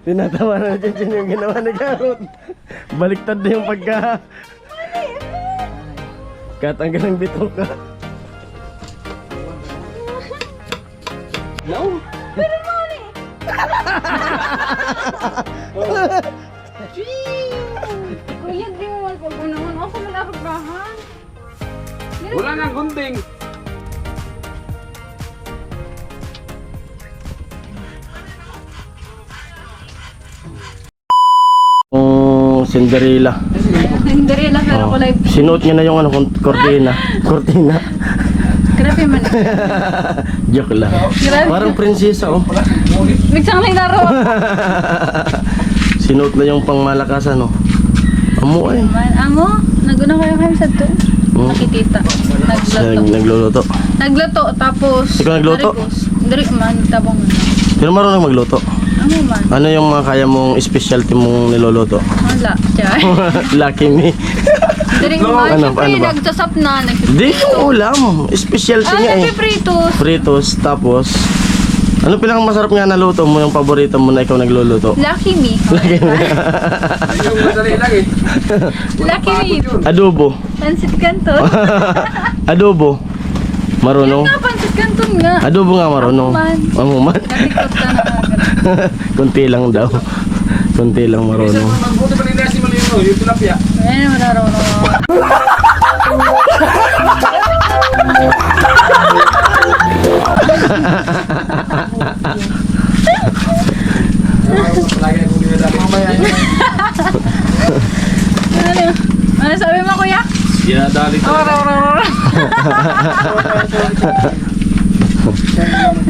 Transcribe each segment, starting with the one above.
Tinatawa na Chinchin yung ginawa ni Karot. Baliktad na yung pagka... Katanggal ng bitong ka. No? Pero mali! Kuya, di mo wag naman ako malarabahan. Wala nang gunting. Cinderella. Cinderella pero kulay. Sinuot niya na yung ano, cortina. Cortina. Grabe man. Joke lang. Grabe. Parang prinsesa oh. Bigsang may laro. Sinuot na yung pangmalakasan oh. Amo eh. Man, amo, naguna kayo kayo sa to. Nakitita. Nagluluto. Nagluto tapos Ikaw nagluto? Dari man tabong. Pero marunong magluto. Amo man. Ano yung mga kaya mong specialty mong niluluto? Wala, chay. Lucky me. Dari man, Ano syempre ba? nagsasap na. Di yung ulam. Specialty niya eh. Nagpipritos. Fritos. Tapos, ano pinakang masarap nga na luto mo? Yung paborito mo na ikaw nagluluto? Lucky me. Yung madali lang eh. Lucky me. Adobo. Pansit Canton. Adobo. Marunong. Nga, pansit Canton nga. Adobo nga marunong. Amuman. Amuman. Natikot ka na agad. Kunti lang daw. Kunti lang marunong. Magbuti pa rin na si Malino, yung tilapia. Ayan naman naraw. Lagi akong dinadali. Mamaya. Ano sabi mo, kuya? Dinadali ko.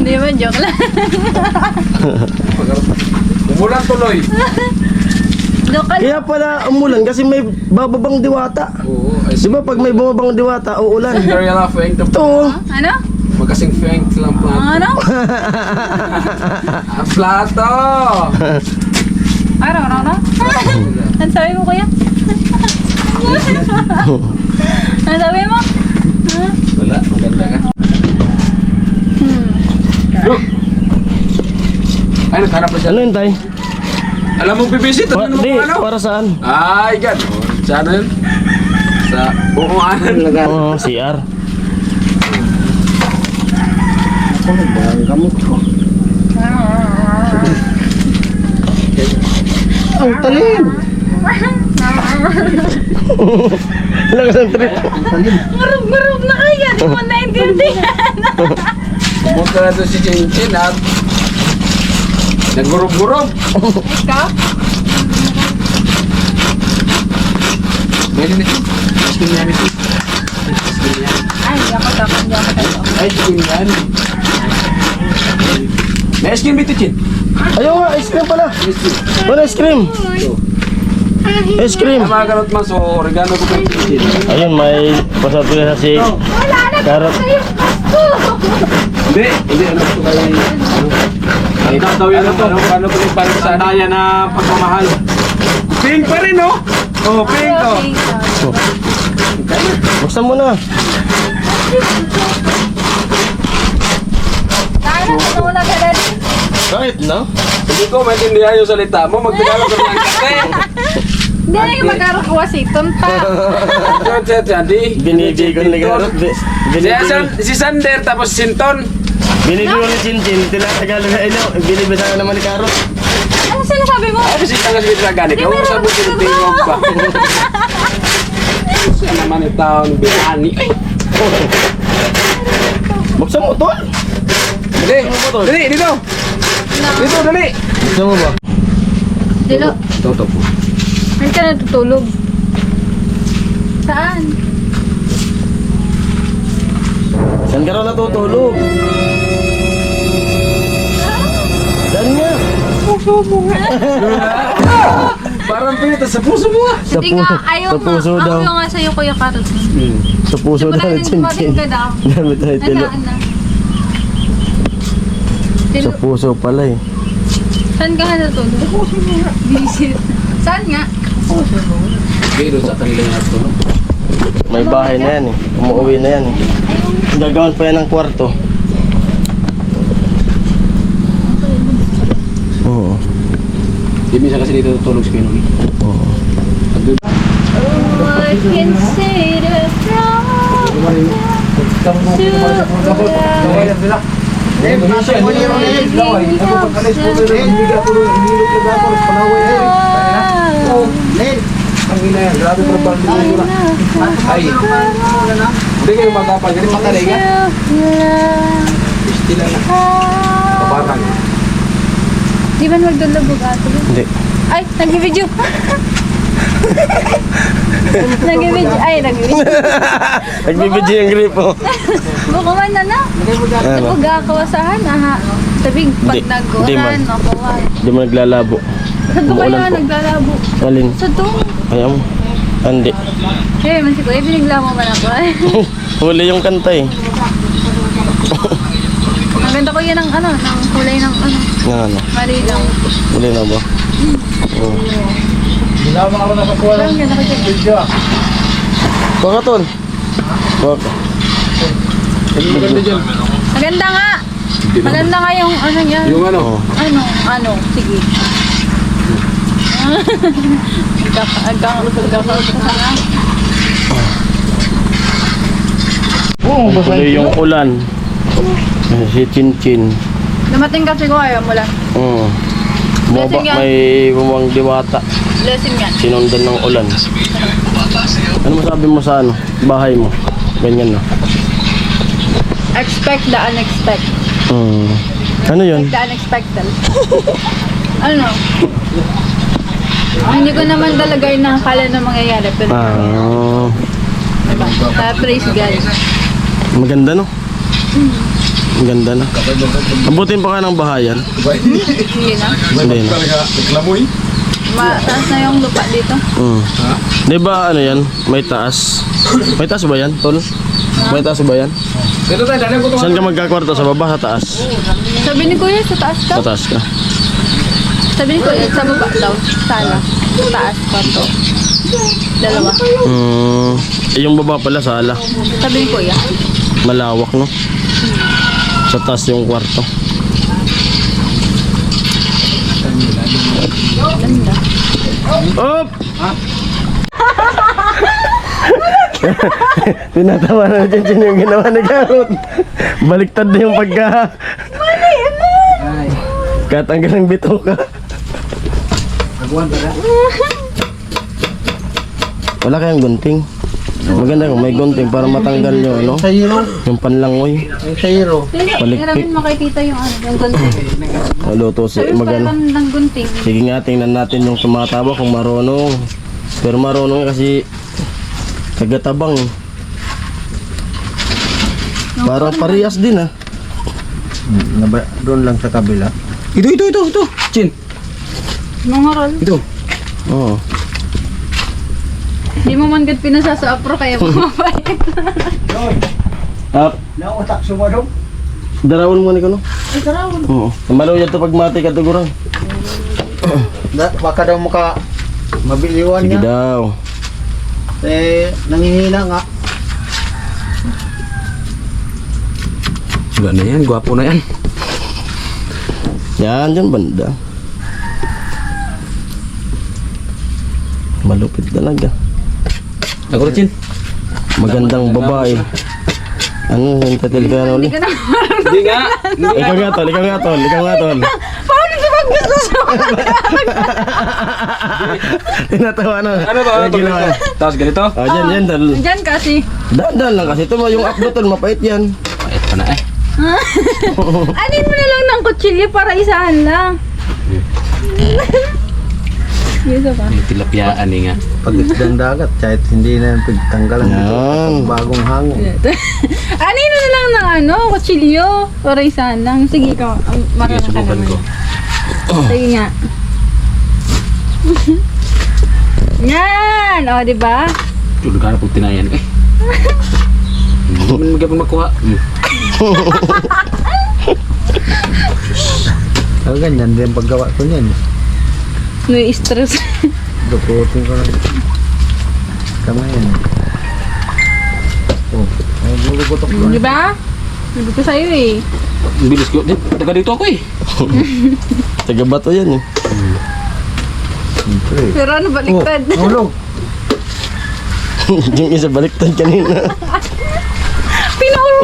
Hindi ba, joke lang. Umulan tuloy. Joke lang. Kaya pala umulan kasi may bababang diwata. Oo. Di ba pag may bumabang diwata, uulan. Very laughing. Ito. Ano? Magkasing feng lang plato. Ano? Plato! Araw. Ano sabi mo, kuya? Ano sabi mo? Wala, maganda ka. Ay, naghanap na siya. Ano yun, tay? Alam mo, bibisit. Ano mo Di, kung ano? para saan? Ay, gan. Sa ano yun? Sa bukunganan lang. Oo, CR. Ang talim! Lakas ang trip. Marub na kaya. Di mo naintindihan. Pumunta na doon si Chinchin at nagurub-gurub. Ikaw? Pwede na siya. Skin yan ito. Skin yan. Ay, hindi ako tayo. Ay, skin yan. May skin ba ito, Chin? Ayaw nga, ice cream pala. Wala ice cream. Ice cream. Mga karot man, so oregano ko kay Chinchin. Ayun, may pasabi na si Karot. Hindi, ano ito kay... Ay, daw yan ano pa yung parang sa daya na pagmamahal. Pink pa rin, no? Oh, pink, oh. Buksan mo na. Wala ka rin. Kahit na. Hindi ko maintindihan yung salita mo. Magtagalog ka lang kasi. Hindi na yung magkarokuha si Tonta. Binibigon ni Karot. Si Sander tapos si Sinton. Binibigon ni Chinchin. Tinatagalog na ino. Binibisan naman ni Karot. Ano sinasabi mo? Ay, si Tangas Bitragani. Kaya mo sa buti ng tingog pa. Siya naman yung taon binani. Ay! Buksan mo, tol. Dali, dito. Dito, dali. Buksan mo ba? Dilo. Toto po. Saan ka natutulog? Saan? Saan ka raw natutulog? Saan nga? Parang pinita sa puso mo ah. Sa Hindi nga, ayaw sa puso nga. daw. Ayaw nga sa'yo, Kuya Karot. Sa puso daw ni Chinchin. ka daw. Dami tayo tilo. Ano? Sa Dilo. puso pala eh. Saan ka natutulog? Visit. Saan nga? Pero sa kanila yung tulog. May bahay na yan eh. Umuwi na yan eh. Gagawin pa yan ng kwarto. Oo. kasi dito tutulog si Pinoy. Oo. I can say the Ay, hindi kayo magkapal. Ganun matalay ka? Pisti lang. Kabatang. Di ba magdulabog ato? Hindi. Ay, nag-video. Nag-video. Ay, nag-video. Nagbibidyo yung gripo. Bukuman na na. Ano? Nagkakawasahan, aha. Sabing pag Hindi. Hindi man. nag-ulan, nakuhan. Hindi mo naglalabo. Saan to Umuulan kaya po. naglalabo? Alin? Saan to? Ayaw. Hindi. Eh, man si Kuya, binigla mo man ako eh. Huli yung kanta eh. Ang ganda ko yan ng ano, ng kulay ng ano, Nga ano. mali lang. Huli na ba? Oo. Ang ganda ko dyan. Baka tol. Baka. Maganda dyan. Maganda nga! Maganda nga yung ano niya. Yung ano? Oo. Ano, sige. Huli yung ulan. Si Chin Chin. Dumating kasi ko ayaw mo lang. Oo. Blessing yan. May bumang diwata. Blessing yan. Sinundan ng ulan. Ano masabi mo sa ano? Bahay mo? Ganyan na. Expect the unexpected. Ano yun? The unexpected. Ano? Hindi ko naman talaga inakala na mangyayari. Pero diba? Praise God. Maganda no? Maganda na. Abutin pa ka ng bahayan. Hindi na. Hindi na. Lamoy? Mataas na yung lupa dito. Di ba ano yan? May taas. May taas ba yan, tol? May taas ba yan? Dito tayo, dali ko ito. Saan ka magkakwarto? Sa baba, sa taas? Sabi ni Kuya, sa taas ka? Sa taas ka. Sabi ni Kuya, sa baba daw. Sala. Sa taas pa to. Dalawa. Yung baba pala, sala. Sabi ni Kuya. Malawak, no? Sa taas yung kwarto. Ganda. Op! Tinatawa na dyan dyan yung ginawa ni Garot. Baliktad na yung pagka... Katanggal ng bito ka. Wala kayang gunting. Maganda kung may gunting para matanggal yung ano, yung panlangoy. Palikpik. Hiramin mo kay tita yung ano, yung gunting. Maluto si Sabi mo magano. pala ng gunting. Sige nga, tingnan natin yung tumataba kung marunong. Pero marunong kasi kagatabang eh. Parang parehas din ah. Doon lang sa kabila. Ito. Chin. Mga rol. Ito. Oo. Hindi mo man gad pinasa sa apro kaya bumabait. Up. Nautak sumadong. Darawon mo ni ko no? Ay, karawon. Oo. Malo yan to pag mati ka tugurang. Baka daw maka mabiliwan Sige niya. daw. Nangihina nga. Wala na yan, gwapo na yan. Yan, dyan banda. Malupit talaga. Ako rin, Chin. Magandang babae. Ano, yung tatil ka na uli? Hindi ka na Hindi nga. Ikaw nga tol, ikaw nga tol, ikaw nga tol. paano ka maggusto sa Tinatawa na. Ano to? Yung ginawa. Tapos ganito? Oh, dyan tol. Diyan kasi. Daan lang kasi. Ito mo yung upload tol, mapait yan. Ito na eh. Anin mo na lang ng kutsilyo para isahan lang. Isa pa. May tilapyaan eh nga. Pag isdang dagat, kahit hindi na pagtanggalan dito. Yan. Bagong hangin. Anin mo na lang ng ano, kutsilyo para isahan lang. Sige ka, Sige, marunong ka subukan naman. ko. Sige nga. Yan! O, diba? Tulog ka na pag tinayan eh. Hindi man magiging makuha. Ganyan din paggawa ko niyan. Nai-stress. Duputin ko lang. Kamay yan. Oh, ay bulugotok ko. Diba? Sabi ko sa'yo eh. Ang bilis ko. Taga dito ako eh. Taga bato yan eh. Siyempre. Pero ano, baliktad. Hulog. Yung isa baliktad kanina. Pinuro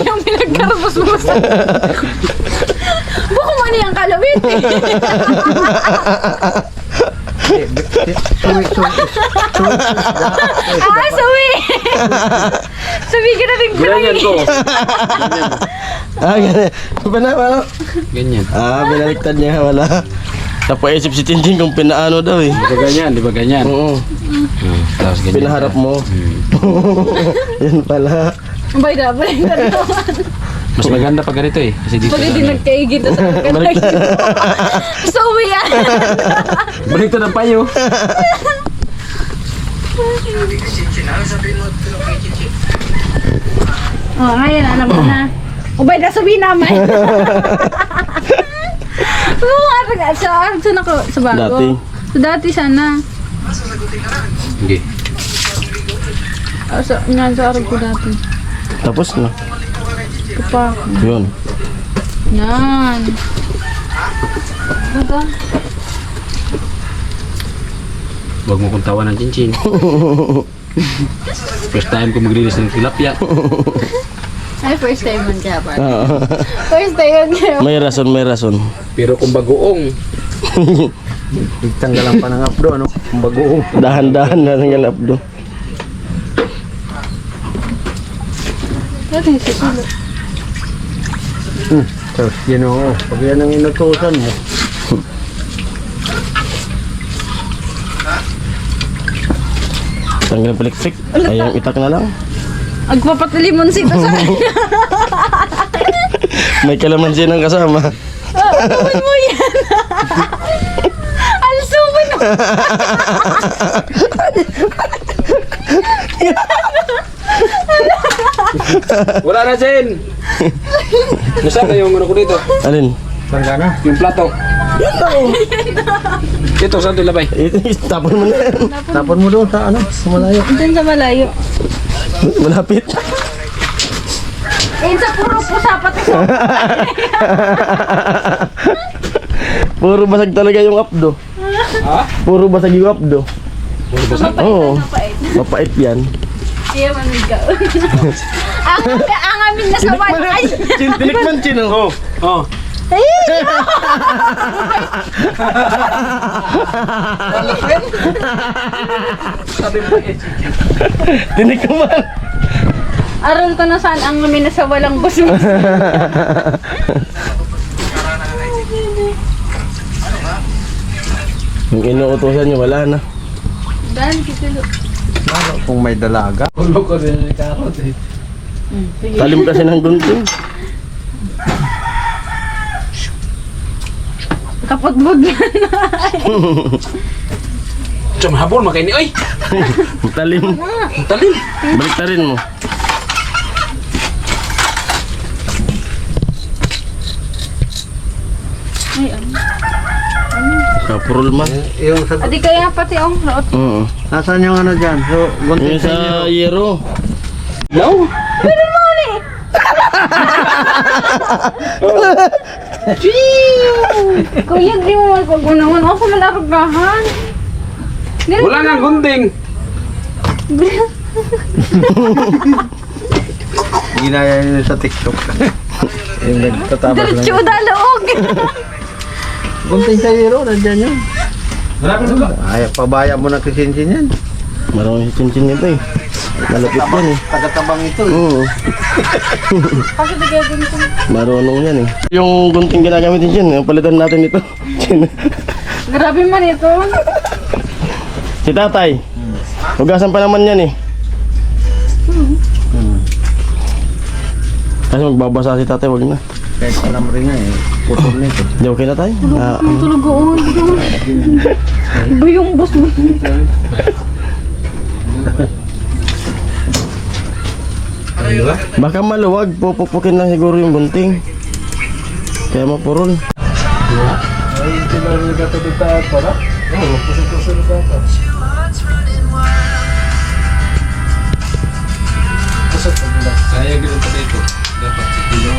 yung pinagkarabos-bos. Buko man yung kalawit eh. Suwi. Sawi! Sabi ka na rin Ganyan ko. Ganyan. Ano? Ganyan. Binaliktad niya, wala. Napaisip si Tintin kung pinaano daw eh. Di ba ganyan? Oo. Tapos ganyan. Pinaharap mo. Yan pala. Bayda naman. Mas maganda pag ganito eh. Kasi dito Pag hindi nagkaigid na sa Baliktad. Sawi yan! balik ng payo. Oh, ngayon, alam mo na. Ubay na sabi naman. Oo, saan ako? Sa bago? Dati. Sa dati sana. Sige. Sa arag ko dati. Tapos na. Ito pa. Yun. Yan. Ganda. Huwag mo kong tawa ng chinchin. First time ko mag-release ng tilapia. Ay, first time man kaya pa. Oo. First time man kaya. May rason. Pero kung bagoong, Tanggalan pa ng updo, ano? Kung bagoong. Dahan-dahan na ng galapdo. Ano yung susulo? Tapos Ginoo, pag yan ang inutusan mo. Tanggal electric. Ayang itak na lang. Agpapatilimon sito sa kanya. May kalamansi ng kasama. Gawin mo yan. Alsumin mo. wala na Jen! Nasaan na yung ano ko dito? Alin? Tanggana? Yung plato. Ito, saan ito labay? Tapon mo na yan. Tapon mo doon sa ano? Sa malayo. Diyan sa malayo. Malapit. Eh, sa puro pusapat ito. Puro basag talaga yung updo. Ha? Puro basag yung updo. Puro basag? Oo. Mapait yan. Ayaw man ikaw. Ang amin na sa ay. Tinikman chino. Oh, oh. Sabi mo eh. Tinikman. Aron ko na saan ang amin na sa walang busbus. Yung inuutosan niyo, wala na. Dan, kitulo. Lalo kung may dalaga. Ulo ko rin yung karot eh. Talim kasi ng gunting. Kapatbog na. Tsum, habol makaini. Ay! Talim. Talim! Balik ta rin mo. Ay, ano? Kapurol man. Yung sa... Adi kaya pati ang raot. Oo. Nasaan yung ano dyan? So, gunting Yung sa yero. Yaw! Kuya, di mo magpagunawan. Ako man aragahan. Wala nga gunting! Ginaya nyo sa TikTok. Yung nagtatabas lang. Diretso dalaog. Gunting sa hero, nandyan yun. Wala ka suka! Ay, pabaya mo na kisinsin yan. Marami si Chinchin nito eh. Malapit yan eh. Tagatabang ito eh. Oo. Kasi di kaya ganito. Marunong yan eh. Yung gunting ginagamit din dyan, yung palitan natin ito. Grabe man ito. Si tatay. Hugasan pa naman yan eh. Kasi magbabasa si tatay, wag na. Kahit alam rin nga eh. Putol nito. Di okay na tayo? Tulog ko. Iba yung boss mo. Baka maluwag, pupupukin lang siguro yung gunting. Kaya mapurol. Kaya ganun pa dito. Dapat sa kilo.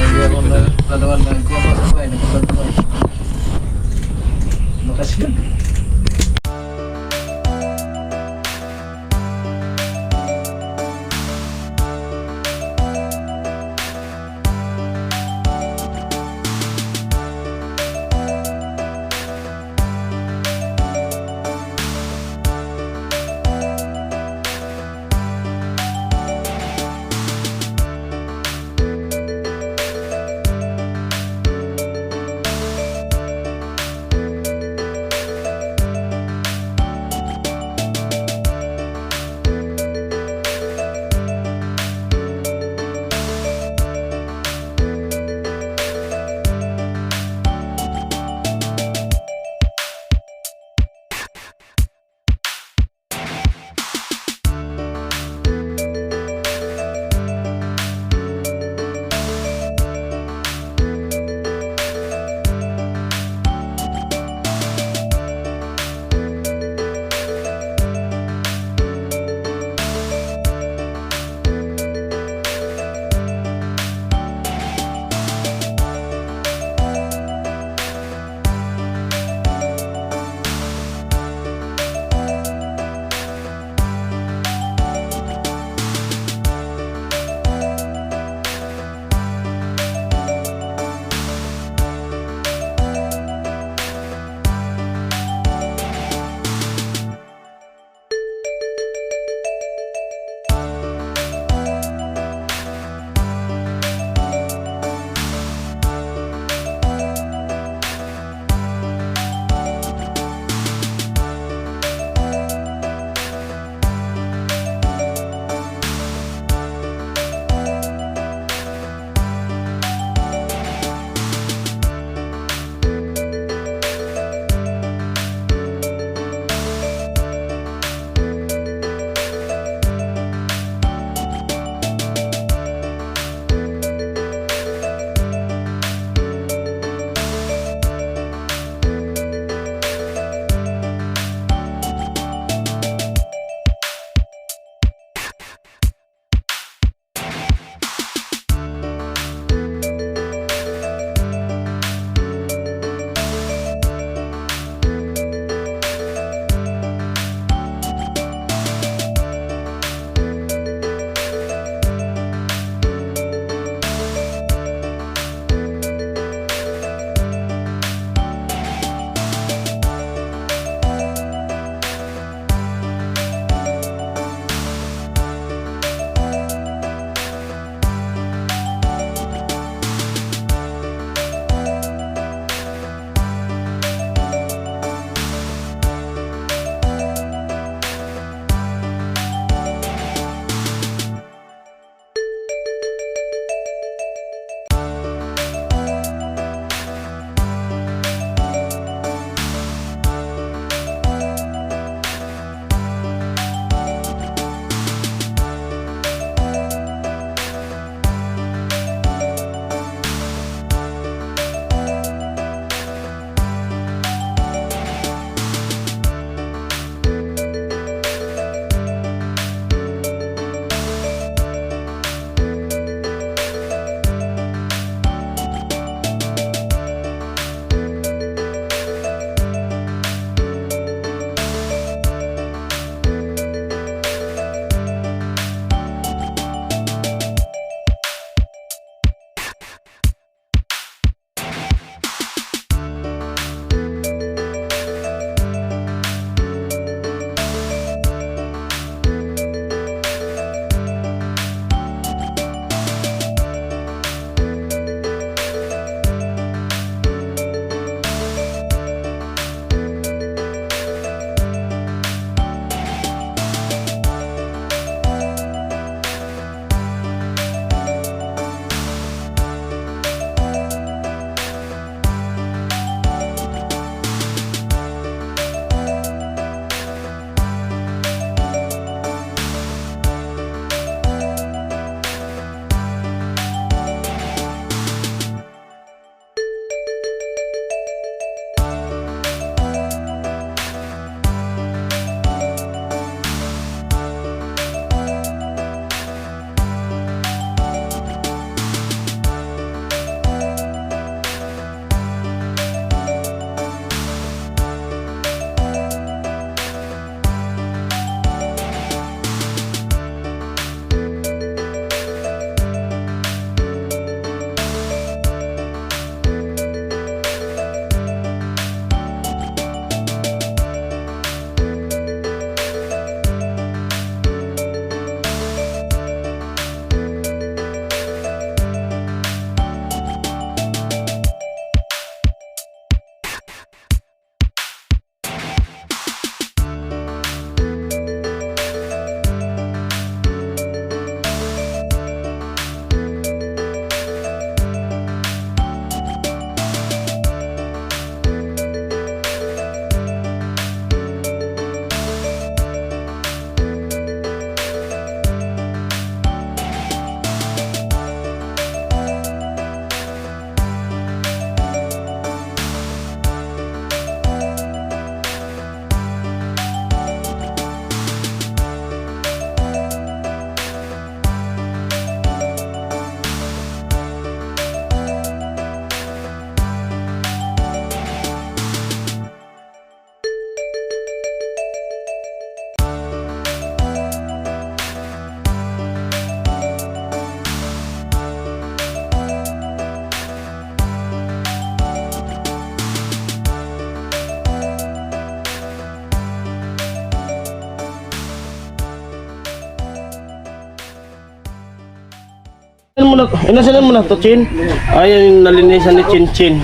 Inasalan mo na to, Chin? Ayan yung nalinisan ni Chin Chin.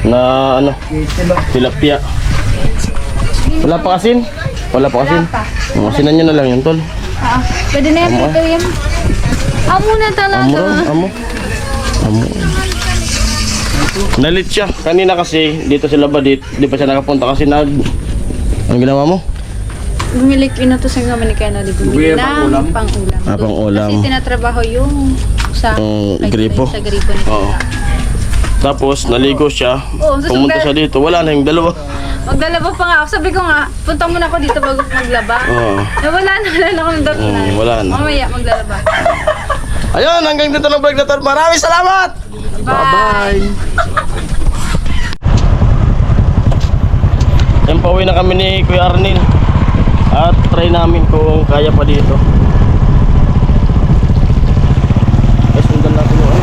Na ano, tilapia. Wala pa asin? Wala pa asin? Asinan nyo na lang yun, tol. Pwede na yan, ito yan. Amo na talaga. Amo. Nalit siya. Kanina kasi, dito sila Badit, di pa siya nakapunta kasi ang ginawa mo? Bumili to sa gaman ni Kena. Bumili ng pang-ulam. Pang-ulam. Kasi tinatrabaho yung sa gripo. Sa gripo ni Oo. Tapos, naligo siya. Oo, Pumunta siya dito. Wala na yung dalawa. Maglalaba pa nga ako. Sabi ko nga, punta muna ako dito bago maglaba. Oo. Wala na akong dapat. Wala na. Mamaya maglalaba. Ayun, hanggang dito ng vlog na to. Maraming salamat! Bye! Yan, pauwi na kami ni Kuya Arnel. At try namin kung kaya pa dito. Guys, sundan natin yung ano.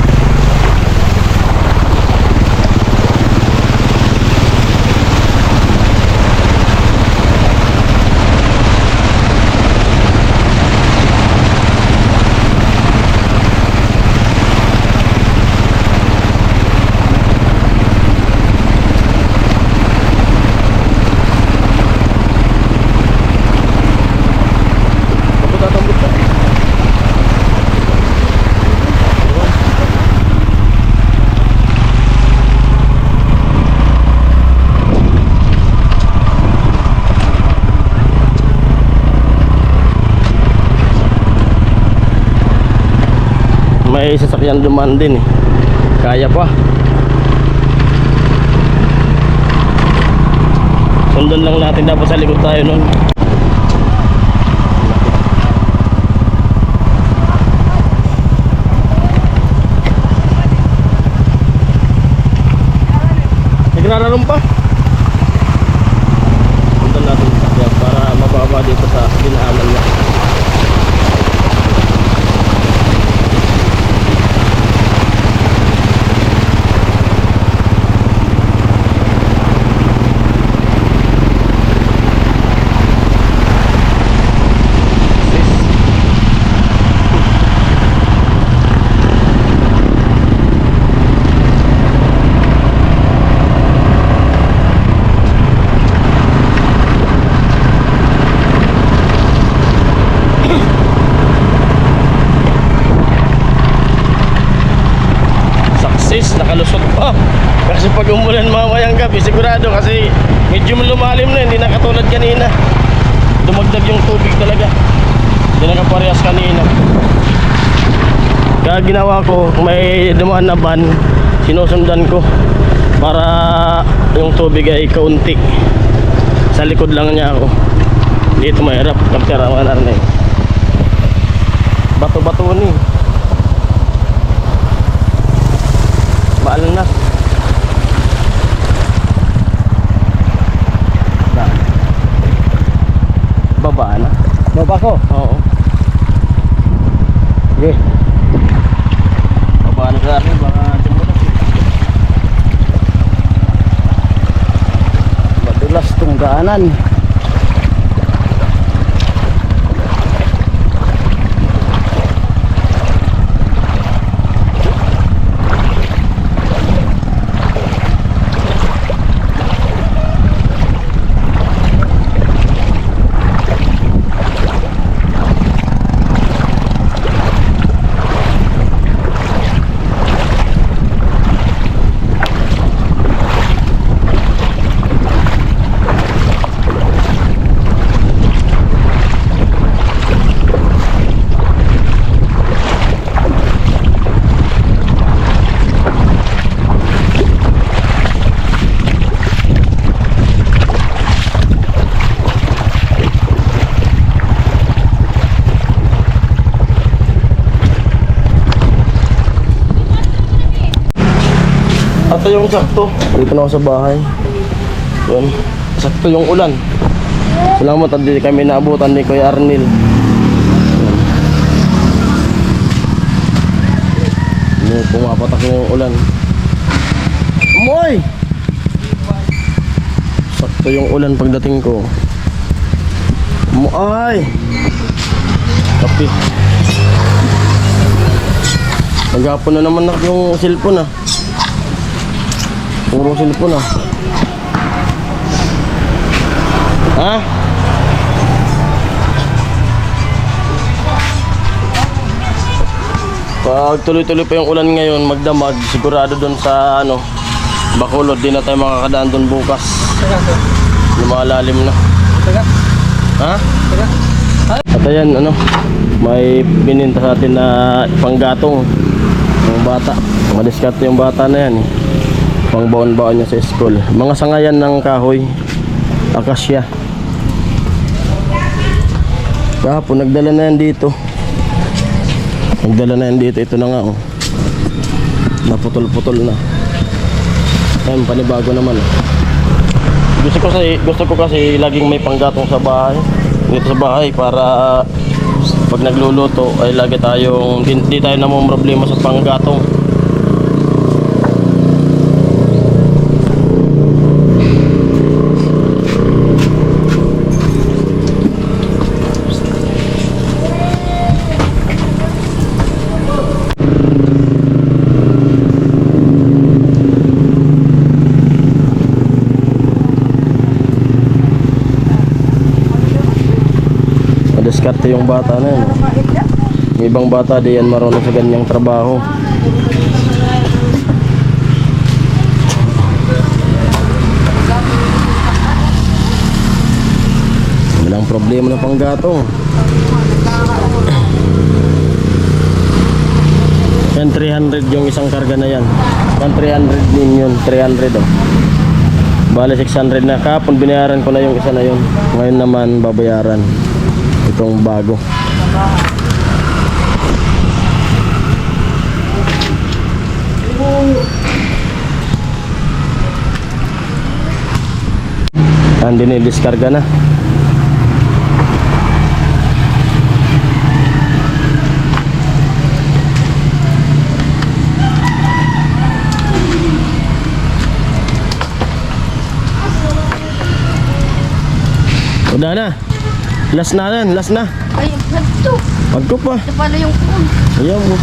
May sasakyan dumaan din eh. Kaya pa. Sundan lang natin, dapat sa likod tayo nun. Nagrararong pa. Sundan natin sa sasakyan para mababa dito sa dinaanan niya. Nakalusot pa kasi pag umulan mamayang gabi sigurado, kasi medyo lumalim na, hindi na katulad kanina. Dumagdag yung tubig talaga, hindi na kaparehas kanina. Kaya ginawa ko, may dumaan na van, sinusundan ko para yung tubig ay kaunti. Sa likod lang niya ako, dito mahirap kaptera mga narnay. Bato-bato ni baal na. Baba na. Baba ko. Oo. Sige. Baba na sa akin, baka jumbo na. Madulas tong daanan. Ito yung sakto. Dito na ako sa bahay. Yun. Sakto yung ulan. Salamat at di kami naabutan ni Kuya Arnel. Yun. Pumapatak na yung ulan. Amoy! Sakto yung ulan pagdating ko. Amoy! Kapi. Maghapon na naman yung cellphone ah. Puro cellphone ah. Ha? Pag tuloy-tuloy pa yung ulan ngayon, magdamag, sigurado doon sa ano, Bacolod, di na tayo makakadaan doon bukas. Lumalalim na. Ha? At ayan, ano, may bininta sa atin na panggatong yung bata. Madiskarte yung bata na yan eh. Pangbaon-baon niya sa school. Mga sangayan ng kahoy, akasya. Kahapon, nagdala na yan dito. Nagdala na yan dito. Ito na nga oh. Naputol-putol na. Ayun, panibago naman oh. Gusto ko kasi laging may panggatong sa bahay. Dito sa bahay para pag nagluluto ay lagi tayong di tayo namumroblema sa panggatong. Diskarte yung bata na yun. Yung ibang bata di yan marunong sa ganyang trabaho. Walang problema na panggatong. Yan 300 yung isang karga na yan. 300 din yun. 300 oh. Bale 600 na. Kapon binayaran ko na yung isa na yun. Ngayon naman babayaran itong bago. Andi na diskarga na. Udah na. Last na yan, last na. Ay, nagto. Pagko pa. Ito pala yung phone. Ayaw mo.